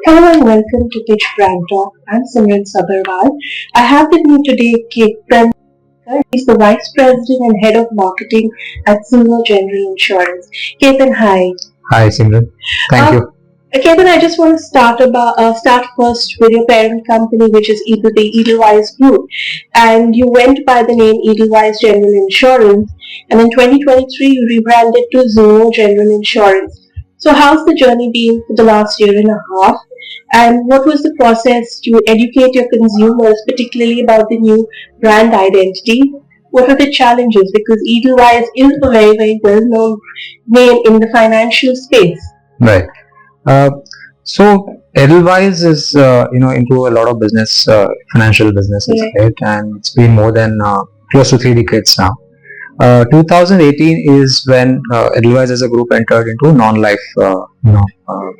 Hello and welcome to Pitch BrandTalk. I'm Simran Sabharwal. I have with me today Ketan Mankikar. He's the Vice President and Head of Marketing at Zuno General Insurance. Ketan, hi. Hi, Simran. Thank you. Ketan, I just want to start first with your parent company, which is the Edelweiss Group. And you went by the name Edelweiss General Insurance. And in 2023, you rebranded to Zuno General Insurance. So how's the journey been for the last year and a half? And what was the process to educate your consumers, particularly about the new brand identity? What are the challenges? Because Edelweiss is a very, very well-known name in the financial space. Right. So Edelweiss is into a lot of business, financial businesses, right? And it's been more than close to 3 decades now. 2018 is when Edelweiss as a group entered into non-life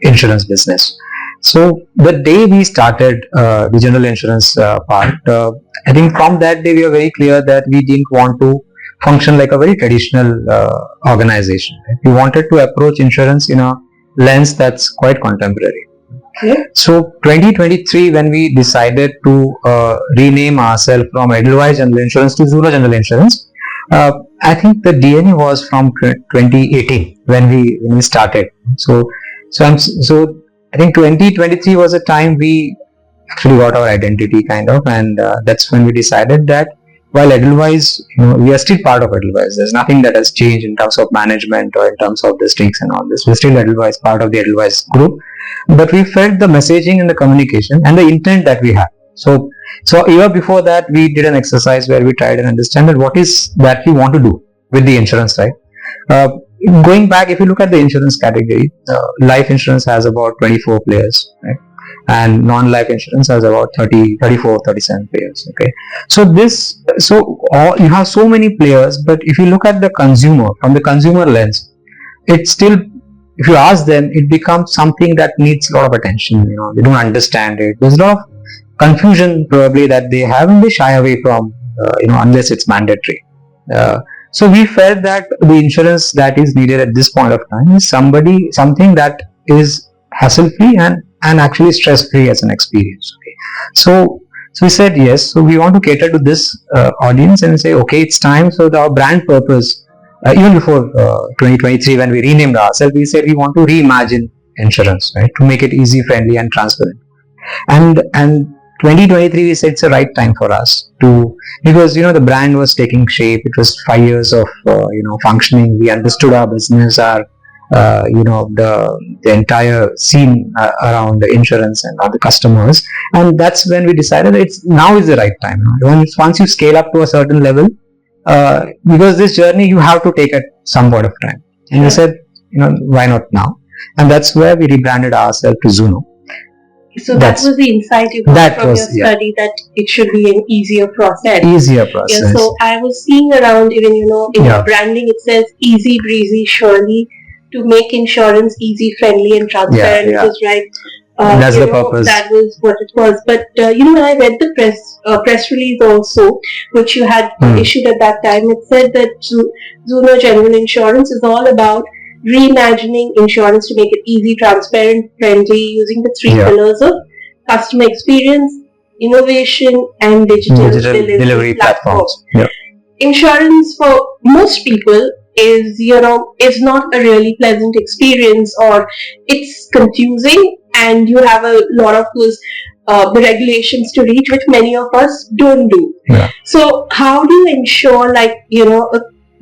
insurance business. So the day we started the general insurance part, I think from that day we were very clear that we didn't want to function like a very traditional organization. Right? We wanted to approach insurance in a lens that's quite contemporary. Okay. So 2023, when we decided to rename ourselves from Edelweiss General Insurance to Zuno General Insurance, I think the DNA was from 2018 when we started. So I think 2023 was a time we actually got our identity kind of, and that's when we decided that while Edelweiss, we are still part of Edelweiss. There's nothing that has changed in terms of management or in terms of the stakes and all this. We're still Edelweiss, part of the Edelweiss group, but we felt the messaging and the communication and the intent that we had. So a year before that, we did an exercise where we tried and understand that what is that we want to do with the insurance, right? Going back, if you look at the insurance category, life insurance has about 24 players, right? And non-life insurance has about 34, 37 players. Okay, you have so many players, but if you look at the consumer from the consumer lens, it's still, if you ask them, it becomes something that needs a lot of attention. They don't understand it. There's a lot of confusion probably that they have, and they shy away from, unless it's mandatory. So we felt that the insurance that is needed at this point of time is something that is hassle-free and actually stress-free as an experience. Okay. So we said yes. So we want to cater to this audience and say, okay, it's time. So our brand purpose, even before 2023 when we renamed ourselves, we said we want to reimagine insurance, right, to make it easy, friendly, and transparent. And 2023 we said it's the right time for us to, because the brand was taking shape. It was 5 years of functioning. We understood our business, our the entire scene around the insurance and other customers, and that's when we decided now is the right time. Once you scale up to a certain level, because this journey you have to take at some point of time, and we said why not now, and that's where we rebranded ourselves to Zuno. So that was the insight you got from your study, that it should be an easier process. Yeah, so I was seeing around even, in your branding, it says easy, breezy, surely, to make insurance easy, friendly, and transparent. It was right. That's the purpose. That was what it was. But, when I read the press release also, which you had issued at that time, it said that Zuno General Insurance is all about reimagining insurance to make it easy, transparent, friendly, using the 3 pillars of customer experience, innovation, and digital delivery platforms. Yep. Insurance for most people is not a really pleasant experience, or it's confusing, and you have a lot of those regulations to reach, which many of us don't do. Yeah. So how do you ensure a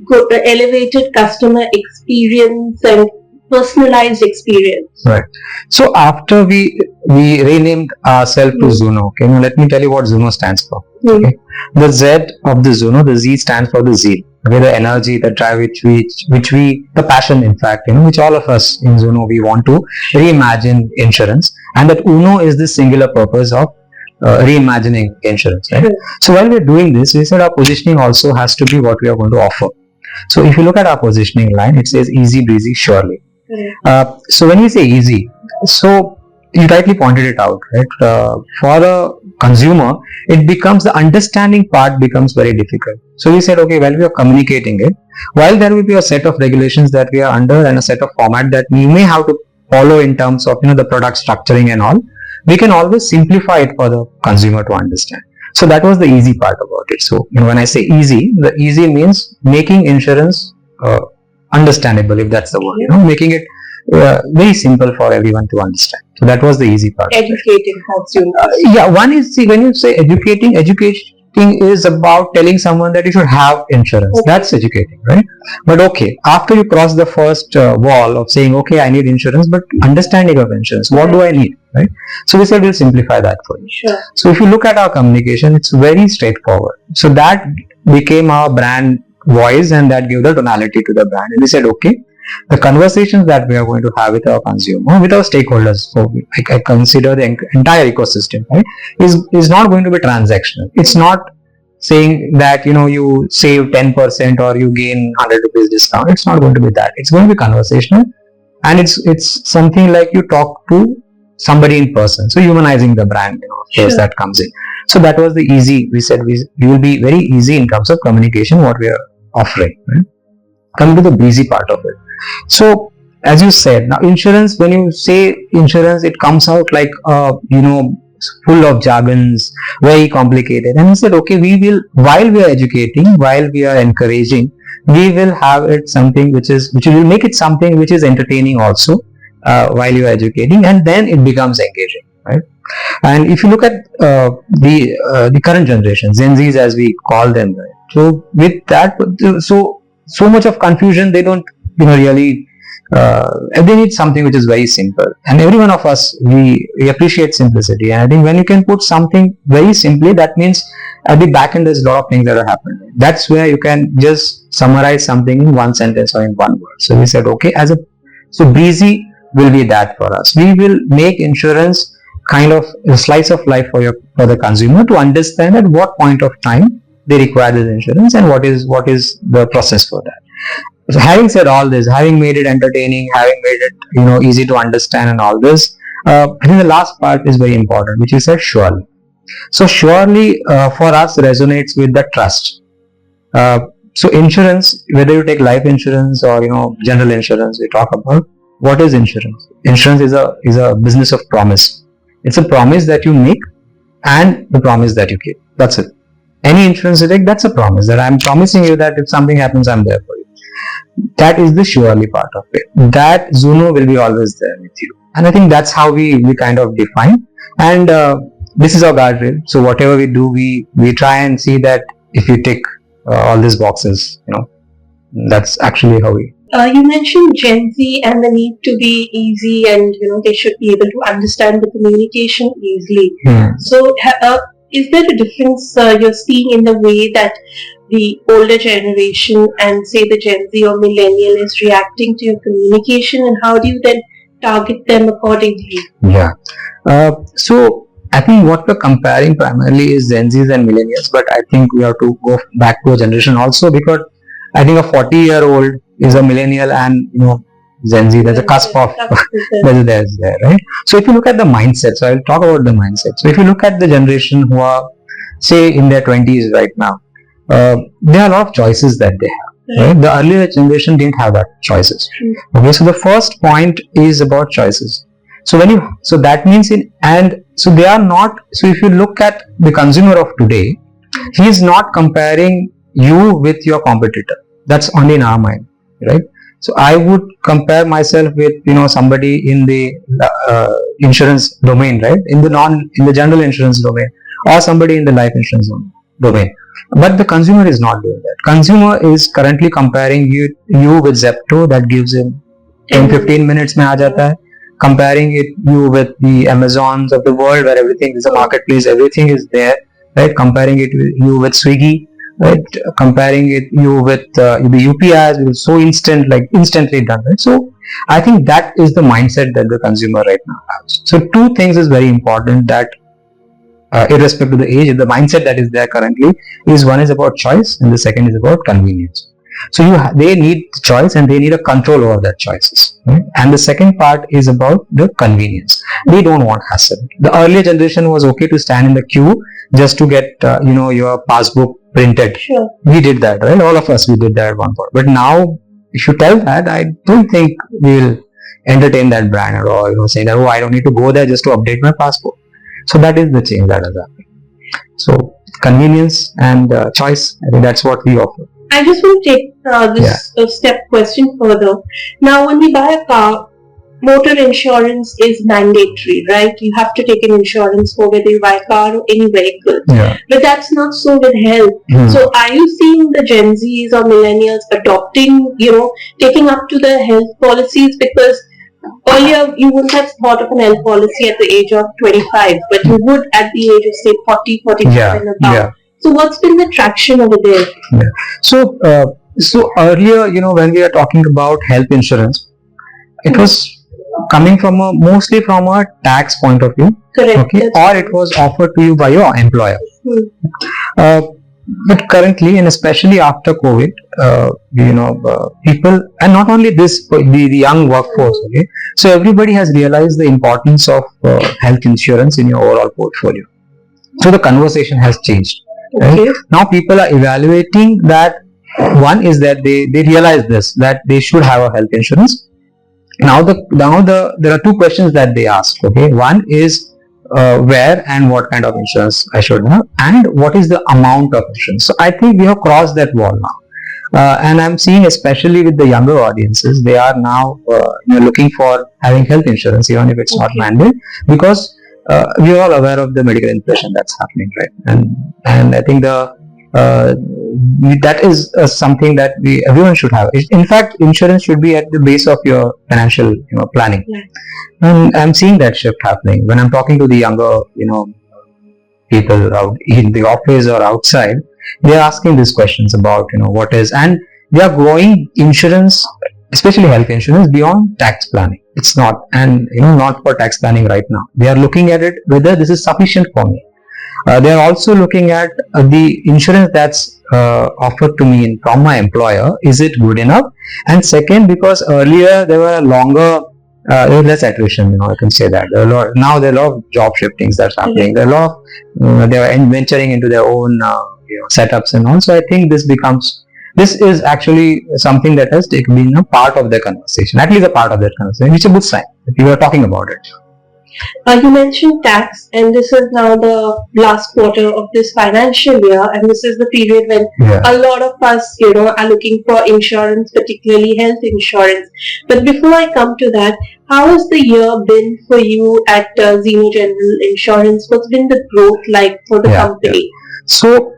good elevated customer experience and personalized experience? Right. So after we renamed ourselves to Zuno, okay, now let me tell you what Zuno stands for. Okay, the Z of the Zuno, the Z stands for the zeal. Okay, the energy, the drive, the passion, in fact, which all of us in Zuno, we want to reimagine insurance, and that Uno is the singular purpose of reimagining insurance. Right. So while we're doing this, we said our positioning also has to be what we are going to offer. So if you look at our positioning line, it says easy, breezy, surely. So when you say easy, so you rightly pointed it out, right? For a consumer, it becomes, the understanding part becomes very difficult. So we said, okay, while we are communicating it, while there will be a set of regulations that we are under and a set of format that we may have to follow in terms of the product structuring and all, we can always simplify it for the consumer to understand. So that was the easy part about it. So when I say easy, the easy means making insurance understandable, if that's the word, making it very simple for everyone to understand. So that was the easy part. Educating consumers. Yeah, one is, see, when you say educating is about telling someone that you should have insurance. Okay. That's educating, right? But okay, after you cross the first wall of saying, okay, I need insurance, but understanding of insurance, what do I need, right? So we said we'll simplify that for you. Sure. So if you look at our communication, it's very straightforward. So that became our brand voice, and that gave the tonality to the brand. And we said, okay, the conversations that we are going to have with our consumer, with our stakeholders, so I consider the entire ecosystem, right, is not going to be transactional. It's not saying that you save 10% or you gain 100 rupees discount. It's not going to be that. It's going to be conversational, and it's something like you talk to somebody in person. So humanizing the brand, Sure. that comes in. So that was the easy. We said we will be very easy in terms of communication what we are offering. Right? Coming to the Breezy part of it. So as you said, now insurance, when you say insurance, it comes out like full of jargons, very complicated. And we said, okay, we will, while we are educating, while we are encouraging, we will have it something which will make it something which is entertaining also while you are educating, and then it becomes engaging, right? And if you look at the current generation, Gen Zs as we call them, right? So with that, so much of confusion, they don't really they need something which is very simple, and every one of us, we appreciate simplicity. And I think when you can put something very simply, that means at the back end there's a lot of things that are happening. That's where you can just summarize something in one sentence or in one word. So we said, okay, so Breezy will be that for us. We will make insurance kind of a slice of life for the consumer to understand at what point of time they require this insurance and what is the process for that. So having said all this, having made it entertaining, having made it easy to understand and all this, I think the last part is very important, which you said surely. So surely for us resonates with the trust. So insurance, whether you take life insurance or general insurance, we talk about what is insurance. Insurance is a business of promise. It's a promise that you make and the promise that you keep. That's it. Any insurance you take, that's a promise that I'm promising you that if something happens, I'm there for you. That is the surely part of it. That Zuno will be always there with you. And I think that's how we kind of define. And this is our guardrail. So whatever we do, we try and see that if you tick all these boxes, that's actually how we. You mentioned Gen Z and the need to be easy, and they should be able to understand the communication easily. So is there a difference you're seeing in the way that the older generation and say the Gen Z or millennial is reacting to your communication, and how do you then target them accordingly? Yeah. So I think what we're comparing primarily is Gen Zs and millennials, but I think we have to go back to a generation also, because I think a 40-year-old is a millennial and Gen Z. There's a cusp of there's there, right? So if you look at the mindset, so I'll talk about the mindset. So if you look at the generation who are say in their 20s right now, there are a lot of choices that they have. Right? The earlier generation didn't have that choices. Okay, so the first point is about choices. So that means they are not. So if you look at the consumer of today, he is not comparing you with your competitor. That's only in our mind, right? So I would compare myself with somebody in the insurance domain, right? In the general insurance domain, or somebody in the life insurance domain. But the consumer is not doing that. Consumer is currently comparing you with Zepto, that gives him 10-15 minutes mein aa jata hai. Comparing you with the Amazons of the world, where everything is a marketplace, everything is there, right? Comparing you with Swiggy, right? Comparing you with the UPIs, it is so instantly done, right? So I think that is the mindset that the consumer right now has. So two things is very important, that irrespective of the age, the mindset that is there currently is, one is about choice and the second is about convenience. So they need choice and they need a control over that choices, right? And the second part is about the convenience. They don't want hassle. The earlier generation was okay to stand in the queue just to get your passbook printed. Sure. We did that, right? All of us, we did that at one point. But now, if you tell that, I don't think we will entertain that brand at all, saying that, oh, I don't need to go there just to update my passport. So that is the change that has happened. So convenience and choice, I think that's what we offer. I just want to take this step question further. Now, when we buy a car, motor insurance is mandatory, right? You have to take an insurance for whether you buy a car or any vehicle. Yeah. But that's not so with health. So are you seeing the Gen Zs or millennials adopting, taking up to the health policies? Because earlier you wouldn't have thought of an health policy at the age of 25, but you would at the age of say 40, 45 and above. Yeah. So what's been the traction over there? Yeah. So earlier, when we are talking about health insurance, it was coming from mostly from a tax point of view. Correct. Okay, or it was offered to you by your employer. But currently, and especially after COVID, people, and not only this, the young workforce. Okay, so everybody has realized the importance of health insurance in your overall portfolio. So the conversation has changed. Okay. Right? Now people are evaluating that. One is that they realize this, that they should have a health insurance. Now there are two questions that they ask. Okay, one is where and what kind of insurance I should have, and what is the amount of insurance. So I think we have crossed that wall now, and I'm seeing, especially with the younger audiences, they are now looking for having health insurance, even if it's not mandated, because we are all aware of the medical inflation that's happening, right? And I think that is something that everyone should have. In fact, insurance should be at the base of your financial planning. Yeah. And I'm seeing that shift happening when I'm talking to the younger people out in the office or outside. They are asking these questions about what is, and they are growing insurance, especially health insurance, beyond tax planning. It's not, and not for tax planning right now. They are looking at it whether this is sufficient for me. They are also looking at the insurance that's offered to me from my employer. Is it good enough? And second, because earlier there were there was less attrition, I can say that. Now there are a lot of job shiftings that's happening. There are a lot of, they are venturing into their own setups and all. So I think this is actually something that has been a part of the conversation, at least a part of that conversation, which is a good sign that we were talking about it. You mentioned tax, and this is now the last quarter of this financial year, and this is the period when a lot of us, are looking for insurance, particularly health insurance. But before I come to that, how has the year been for you at Zuno General Insurance? What's been the growth like for the company? Yeah. So,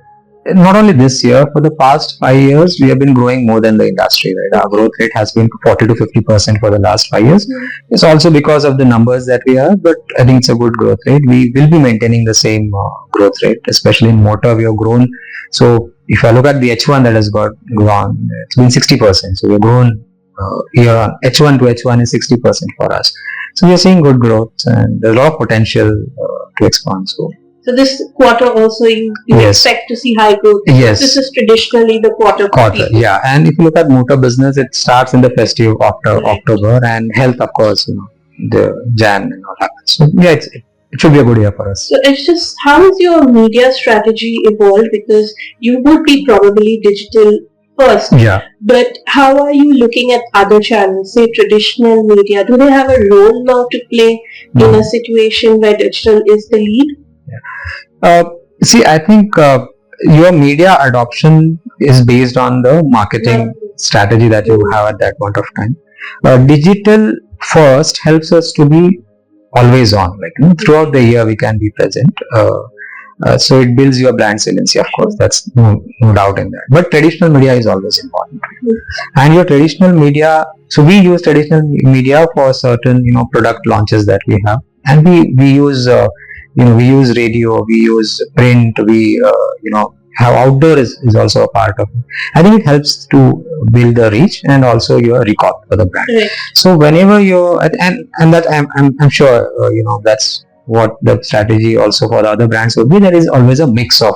not only this year, for the past 5 years, we have been growing more than the industry, right? Our growth rate has been 40 to 50% for the last 5 years. It's also because of the numbers that we have, but I think it's a good growth rate. We will be maintaining the same growth rate, especially in motor. We have grown. So if I look at the H1 that has grown, it's been 60%. So we have grown year on H1 to H1 is 60% for us. So we are seeing good growth, and there's a lot of potential to expand. So this quarter also you expect to see high growth. Yes. This is traditionally the quarter. Yeah. And if you look at motor business, it starts in the festive after October, and health, of course, the Jan and all that. So yeah, it should be a good year for us. So it's just, how has your media strategy evolved? Because you would be probably digital first. Yeah. But how are you looking at other channels, say traditional media? Do they have a role now to play in a situation where digital is the lead? See, I think your media adoption is based on the marketing strategy that you have at that point of time. Digital first helps us to be always on, throughout the year we can be present. So it builds your brand saliency, of course, that's no doubt in that. But traditional media is always important. And your traditional media, so we use traditional media for certain, product launches that we have. And we use we use radio, we use print, we have outdoor is also a part of it. I think it helps to build the reach and also your recall for the brand. Right. So whenever you're and that I'm sure that's what the strategy also for the other brands would be. There is always a mix of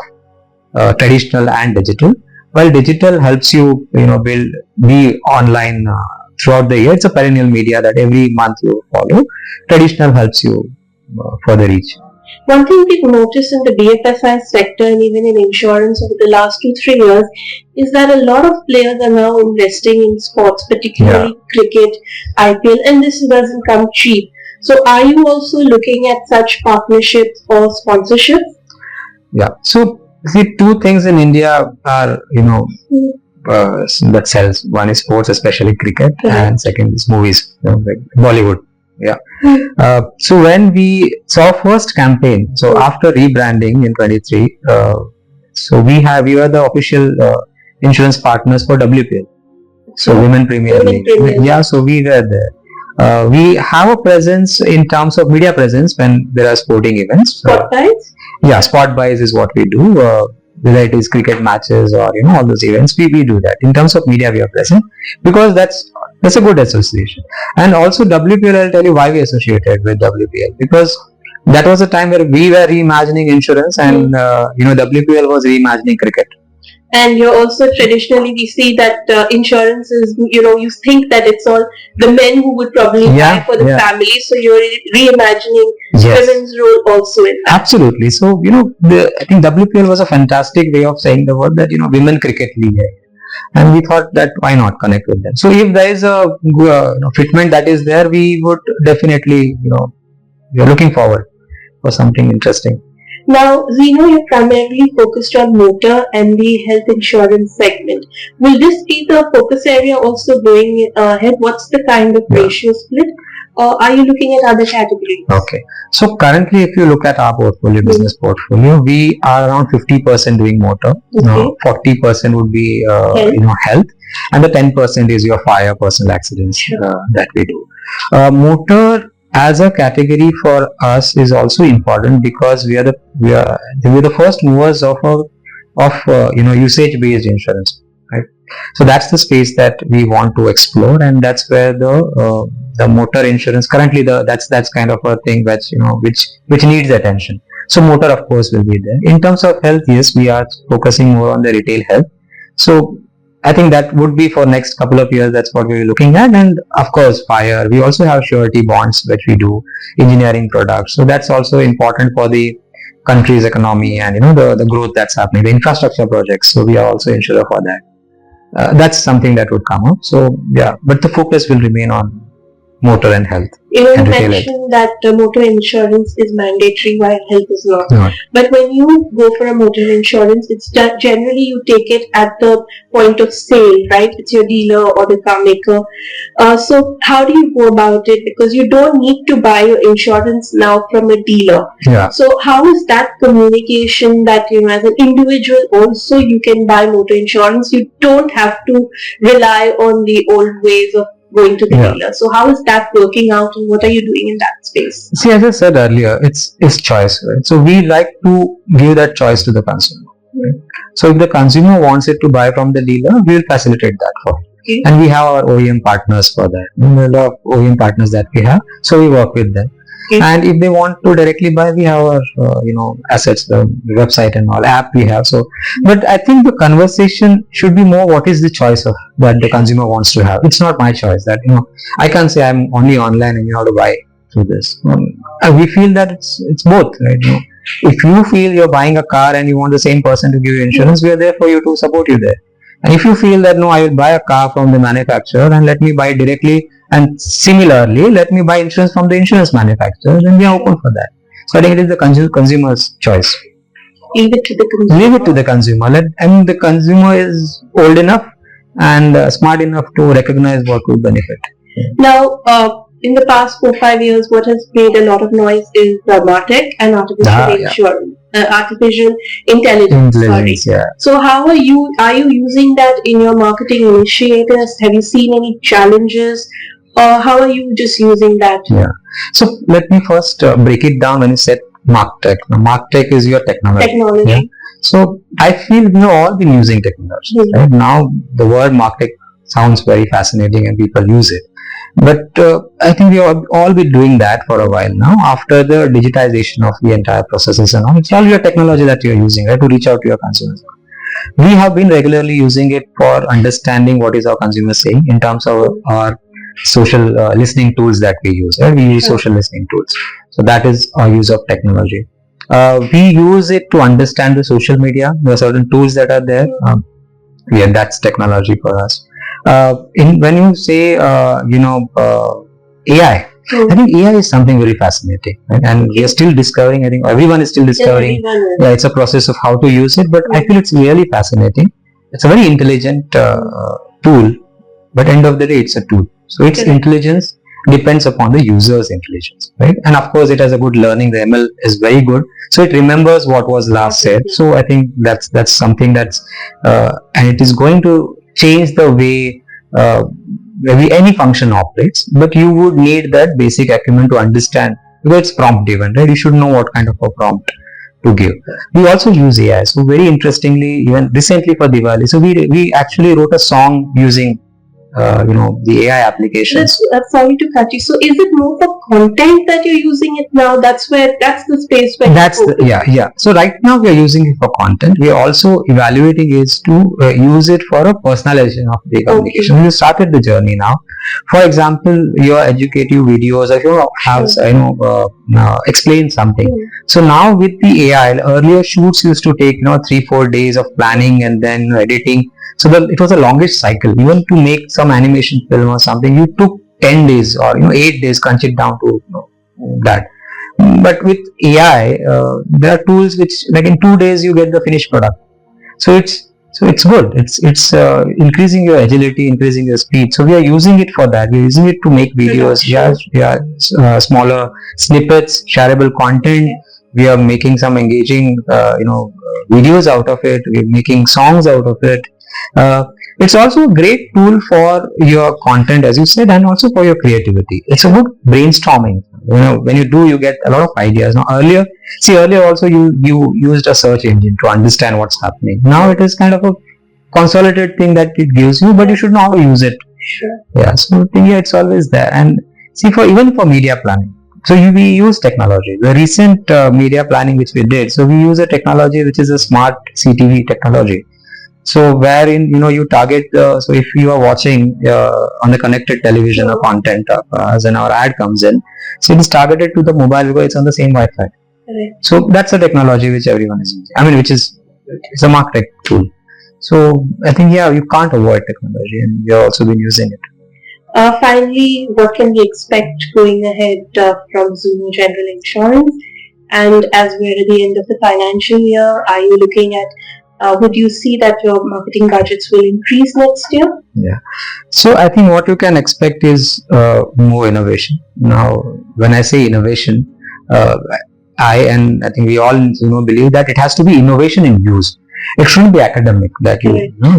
traditional and digital. While digital helps you be online throughout the year, it's a perennial media that every month you follow. Traditional helps you for the reach. One thing we've noticed in the BFSI sector and even in insurance over the last 2-3 years is that a lot of players are now investing in sports, particularly cricket, IPL, and this doesn't come cheap. So are you also looking at such partnerships or sponsorships? Yeah. So see, two things in India are, that sells. One is sports, especially cricket, and second is movies, like Bollywood. Yeah. So when we saw first campaign, so after rebranding in 23, so we were the official insurance partners for WPL. So Women Premier League. Yeah. So we were there. We have a presence in terms of media presence when there are sporting events. Spot buys? Yeah, spot buys is what we do. Whether it is cricket matches or all those events, we do that. In terms of media, we are present because that's a good association. And also WPL, I'll tell you why we associated with WPL, because that was a time where we were reimagining insurance and WPL was reimagining cricket. And you're also traditionally, we see that insurance is, you think that it's all the men who would probably buy for the family. So you're reimagining women's role also in that. Absolutely. So, I think WPL was a fantastic way of saying the word that, women cricket league. And we thought that why not connect with them. So if there is a fitment that is there, we would definitely, we are looking forward for something interesting. Now, Zuno, you're primarily focused on motor and the health insurance segment. Will this be the focus area also going ahead? What's the kind of ratio split? Or are you looking at other categories? Okay. So currently, if you look at our portfolio, business portfolio, we are around 50% doing motor. 40% would be, health. And the 10% is your fire, personal accidents that we do. Motor as a category for us is also important because we are the first movers of usage based insurance, right? So that's the space that we want to explore, and that's where the motor insurance currently that's kind of a thing which needs attention. So motor of course will be there. In terms of health, yes, we are focusing more on the retail health. So I think that would be for next couple of years. That's what we're looking at. And of course, fire. We also have surety bonds, which we do, engineering products. So that's also important for the country's economy and the growth that's happening, the infrastructure projects. So we are also insurer for that. That's something that would come up. So yeah, but the focus will remain on motor and health. You mentioned that motor insurance is mandatory while health is not. But when you go for a motor insurance, it's generally you take it at the point of sale, right? It's your dealer or the car maker. So how do you go about it? Because you don't need to buy your insurance now from a dealer. Yeah. So how is that communication that as an individual also you can buy motor insurance? You don't have to rely on the old ways of going to the dealer. So how is that working out and what are you doing in that space? See, as I said earlier, it's choice, right? So we like to give that choice to the consumer. Right? So if the consumer wants it to buy from the dealer, we will facilitate that for him. Okay. And we have our OEM partners for that. There are a lot of OEM partners that we have, so we work with them. Okay. And if they want to directly buy, we have our assets, the website and all app we have. So, but I think the conversation should be more what is the choice of that the consumer wants to have. It's not my choice that I can't say I'm only online and you have to buy through this. We feel that it's both, right? If you feel you're buying a car and you want the same person to give you insurance, we are there for you to support you there. And if you feel that no, I will buy a car from the manufacturer and let me buy directly, and similarly let me buy insurance from the insurance manufacturer, then we are open for that. So I think it is the consumer's choice. Leave it to the consumer. Leave it to the consumer. And the consumer is old enough and smart enough to recognize what would benefit. Now, in the past 4-5 years, what has made a lot of noise is MarTech and artificial intelligence. Yeah. So how are you using that in your marketing initiatives? Have you seen any challenges? Or how are you just using that? Yeah. So let me first break it down when you said MarTech. Now, MarTech is your technology. Yeah? So I feel we have all been using technology. Right? Now the word MarTech sounds very fascinating and people use it. But I think we have all been doing that for a while now. After the digitization of the entire processes and all, it's all your technology that you're using, right, to reach out to your consumers. We have been regularly using it for understanding what is our consumer saying in terms of our social listening tools that we use. Right? We use social listening tools. So that is our use of technology. We use it to understand the social media. There are certain tools that are there. Yeah, that's technology for us. When you say AI, I think AI is something very fascinating, right? And we are still discovering. I think everyone is still discovering. Yeah, it's a process of how to use it, but I feel it's really fascinating. It's a very intelligent tool, but end of the day, it's a tool. So its intelligence depends upon the user's intelligence, right? And of course, it has a good learning. The ML is very good, so it remembers what was last said. So I think that's something that's and it is going to change the way maybe any function operates. But you would need that basic acumen to understand, because it's prompt driven, right? You should know what kind of a prompt to give. We also use AI. So very interestingly, even recently for Diwali, so we actually wrote a song using the AI applications. Sorry to cut you. So is it more for content that you're using it now? That's the space where yeah. So right now we are using it for content. We are also evaluating is to use it for a personalization of the communication. We started the journey now. For example, your educative videos, if you have explain something. So now with the AI, earlier shoots used to take 3-4 days of planning and then editing. So it was a longest cycle. Even to make some animation film or something, you took 10 days or 8 days, crunch it down to that. But with AI, there are tools which, like in 2 days, you get the finished product. So it's good. It's increasing your agility, increasing your speed. So we are using it for that. We're using it to make videos, smaller snippets, shareable content. We are making some engaging, videos out of it. We're making songs out of it. It's also a great tool for your content, as you said, and also for your creativity. It's a good brainstorming. When you do, you get a lot of ideas. Now, earlier also you used a search engine to understand what's happening. Now it is kind of a consolidated thing that it gives you, but you should know how to use it. Sure. Yeah. So it's always there. And see, even for media planning. So we use technology. The recent media planning which we did, so we use a technology which is a smart CTV technology. So wherein you target so if you are watching on the connected television or content as an our ad comes in, so it is targeted to the mobile because it's on the same Wi-Fi. So that's a technology which everyone is using. I mean, it's a market tool. So I think you can't avoid technology, and we have also been using it. Finally, what can we expect going ahead from Zuno General Insurance? And as we're at the end of the financial year, are you looking at would you see that your marketing budgets will increase next year? Yeah. So I think what you can expect is more innovation. Now, when I say innovation, I think we all believe that it has to be innovation in use. It shouldn't be academic that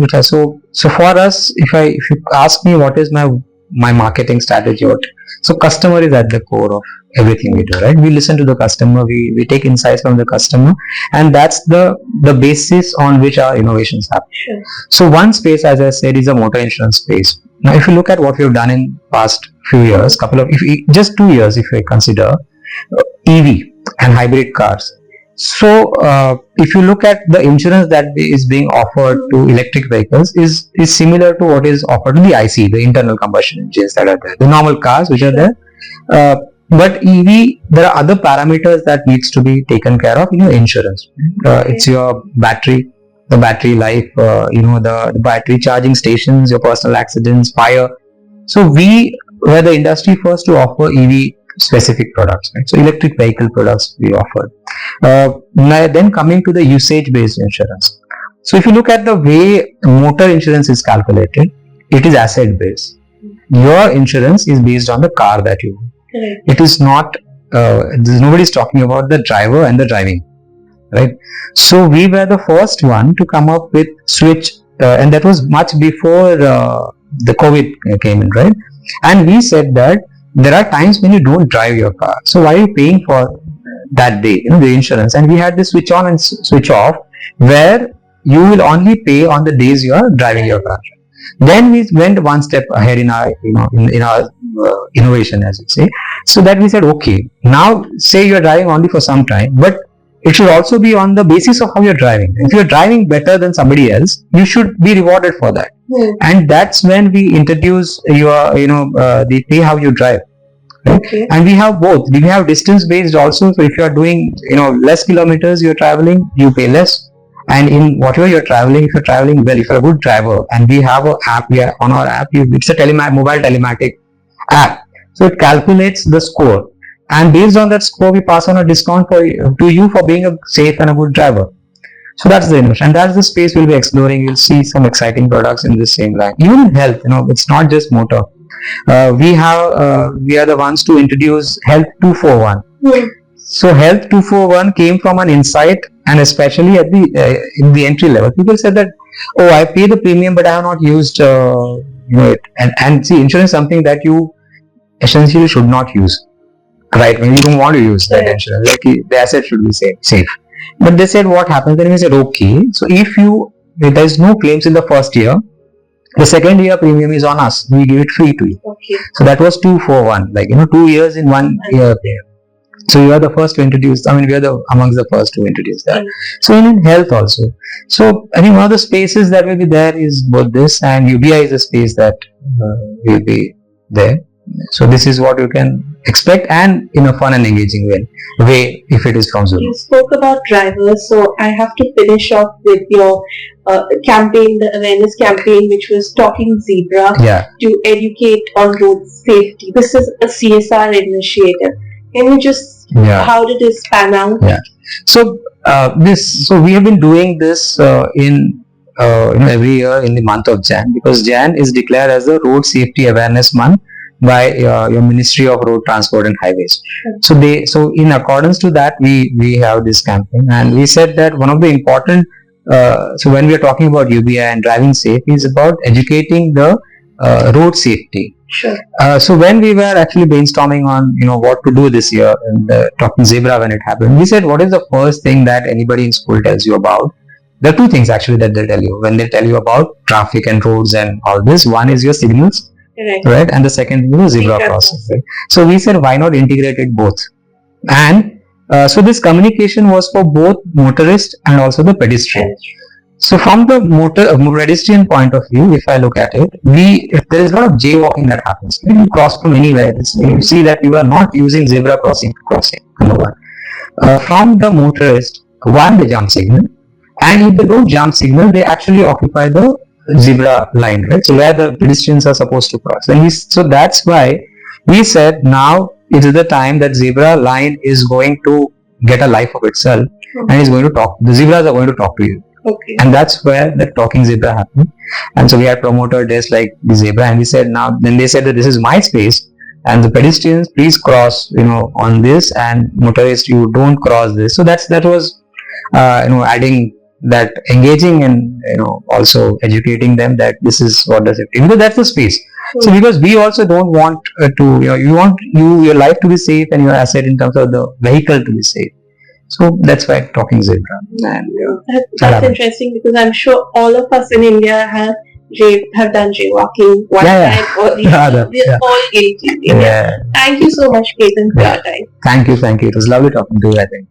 which are so for us, if you ask me what is my marketing strategy, so customer is at the core of everything we do, right? We listen to the customer, we take insights from the customer, and that's the basis on which our innovations happen. Sure. So one space, as I said, is a motor insurance space. Now, if you look at what we've done in past few years, just 2 years, if I consider EV and hybrid cars. So if you look at the insurance that is being offered to electric vehicles is similar to what is offered to the IC, the internal combustion engines that are there, the normal cars which are there. But EV, there are other parameters that needs to be taken care of in your insurance. It's your battery, the battery life, the battery charging stations, your personal accidents, fire. So we were the industry first to offer EV specific products, right? So electric vehicle products we offered. Then coming to the usage based insurance. So if you look at the way motor insurance is calculated, it is asset based. Your insurance is based on the car that you own. It is not, nobody is talking about the driver and the driving, right? So we were the first one to come up with switch, and that was much before the COVID came in, right? And we said that there are times when you don't drive your car. So why are you paying for that day, the insurance? And we had this switch on and switch off, where you will only pay on the days you are driving your car. Then we went one step ahead in our, in our innovation, as you say. So that we said, okay, now say you are driving only for some time, but it should also be on the basis of how you're driving. If you're driving better than somebody else, you should be rewarded for that. And that's when we introduce your, the pay how you drive. Right? Okay. And we have both. We have distance based also. So if you are doing less kilometers you're traveling, you pay less. And in whatever you're traveling, if you're traveling well, if you're a good driver, and we have an app, we are on our app, it's a mobile telematic app. So it calculates the score, and based on that score, we pass on a discount to you for being a safe and a good driver. So that's the innovation, and that's the space we'll be exploring. You'll see some exciting products in this same line. Even in health, it's not just motor. We are the ones to introduce Health 241. Hmm. So Health 241 came from an insight, and especially at the in the entry level, people said that, oh, I pay the premium, but I have not used it. And see, insurance is something that you essentially should not use, right? When you don't want to use that insurance, like the asset should be safe. But they said, what happens? Then we said, okay, so if there is no claims in the first year, the second year premium is on us. We give it free to you. Okay. So that was 241, 2 years in 1 year. So you are the first to introduce. I mean, we are amongst the first to introduce that. So in health also. So I think one of the spaces that will be there is both this, and UBI is a space that will be there. So this is what you can expect, and in a fun and engaging way if it is from Zuno. You spoke about drivers, so I have to finish off with your campaign, the awareness campaign, which was Talking Zebra to educate on road safety. This is a CSR initiative. Can you just, how did this pan out? Yeah. So we have been doing this in every year in the month of Jan, because Jan is declared as the Road Safety Awareness Month by your Ministry of Road Transport and Highways. So in accordance to that, we have this campaign, and we said that one of the important so when we are talking about UBI and driving safe is about educating the road safety. Sure. So when we were actually brainstorming on what to do this year, and Talking Zebra when it happened, we said, what is the first thing that anybody in school tells you about? There are two things actually that they tell you when they tell you about traffic and roads and all this. One is your signals, right? And the second is zebra crossing. Right? So we said, why not integrate it both? And so this communication was for both motorist and also the pedestrian. So from the pedestrian point of view, if I look at it, if there is a lot of jaywalking that happens. When you cross from anywhere, you see that you are not using zebra crossing. Number one. From the motorist, they jump signal, and if they don't jump signal, they actually occupy the zebra line, right? So where the pedestrians are supposed to cross. So that's why we said now it is the time that zebra line is going to get a life of itself, and is going to talk. The zebras are going to talk to you. Okay. And that's where the Talking Zebra happened. And so we had promoted this like the zebra, and we said then they said that this is my space, and the pedestrians please cross on this, and motorists you don't cross this. So that was adding that, engaging, and also educating them that this is what does it, because that's the space. So because we also don't want you want your life to be safe and your asset in terms of the vehicle to be safe. So that's why Talking Zebra. And that's interesting, because I'm sure all of us in India have done jaywalking one time or the other. We're all guilty. Thank you so much, Ketan, for your time. Thank you. It was lovely talking to you, I think.